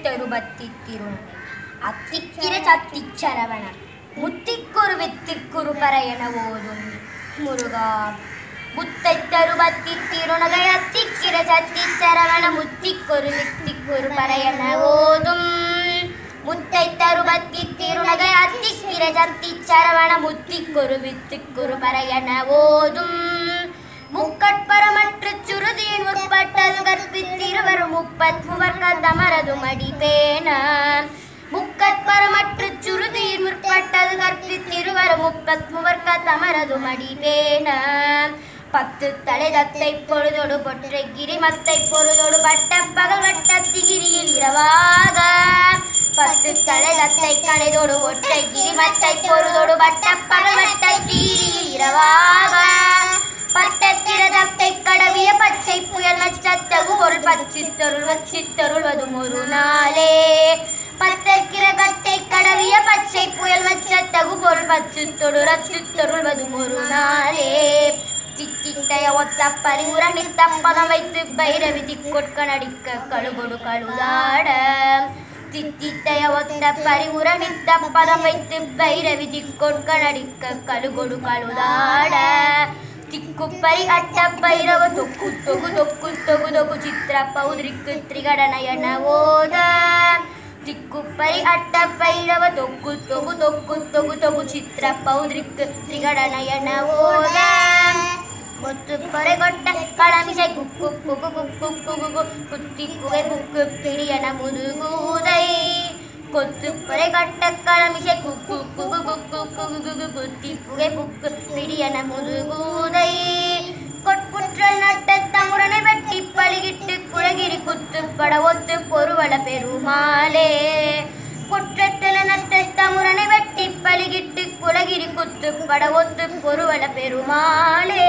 முத்தைத்தருபத்தித்திரும் அத்திக்கிர சத்திச்சரவண முத்திக்குரு வித்திக்குரு பரையன ஓதும் முருகா. முத்தைத்தருபத்தித்திருநகை அத்திக்கிர சத்திச்சரவண முத்திக்குரு வித்திக்குரு பரையன ஓதும் முத்தைத்தருபத்தித்திருநகை அத்திக்கிர சத்திச்சரவண முத்திக்குரு வித்திக்குரு பரையன ஓதும் முக்கட்பரமற்று சுருதியின் முற்பட்டது கற்பித்திருவரும் முப்பத்முவர்க்க தமரது மடிபேன. முக்கட்பரமற்று சுருதியின் முற்பட்டது கற்பித்திருவரும் முப்பத்முவர்க்க தமரது மடிபேன. பத்து தலை தத்தை பொழுதொடு பொற்றை கிரிமத்தை பொழுதொடு பட்ட பகல் வட்டத்திகிரியில் இரவாக. பத்து தலை தத்தை கணைதோடு ஒற்றை கிரிமத்தை பொழுதொடு பட்ட பகல் வட்டத்திகிரியில் இரவாக. பட்டத்திரதத்தை கடவிய பச்சை புயல் நச்சத்தகு ஒரு பச்சித்தருள் வச்சித்தருள்வதும் ஒரு நாளே. பத்தக்கிரகத்தை கடவிய பச்சை புயல் வச்சத்தகு பொருள் பச்சித்தொடு ரச்சித்தருள்வதும் ஒரு நாளே. சித்தித்தைய ஒத்த பரிமுற நித்தப்பதம் வைத்து பைரவி திக்கொட்க நடிக்க கழுகொடு கழுதாட. சித்தித்தைய ஒத்த பரிமுற நித்தப்பதம் வைத்து பைரவி திக்கொட்க நடிக்க கழுகொடு கழுதாட. திக்குப்பரி அட்ட பைரவ தொக்கு தொகு தொக்கு தொகு தொகு சித்திர பௌதிரிக்கு திரிகடனயன ஓத. திக்குப்பரி அட்ட பைரவ தொக்கு தொகு தொக்கு தொகு தொகு சித்திர பௌதிரிக்கு திரிகடனயன ஓத. கொத்துப்பறை கொட்ட களமிசை குக்கு குகு குக்கு குகு குத்தி புகை புக்கு பிடியன முதுகூதை. கொத்துப்பறை கட்ட களமிசை குக்கு குகு குக்கு குகு குத்தி புகை புக்கு பிடியன முதுகூதை. கொட்குற்றல் நட்ட தமுரனை வெட்டி பலிகிட்டு குலகிரி குத்துப்பட ஒத்து பொருவள பெருமாளே. குற்றற்றல நட்ட தமுரனை வெட்டி பலிகிட்டு குலகிரி குத்துப்பட ஒத்து பொருவள பெருமாளே.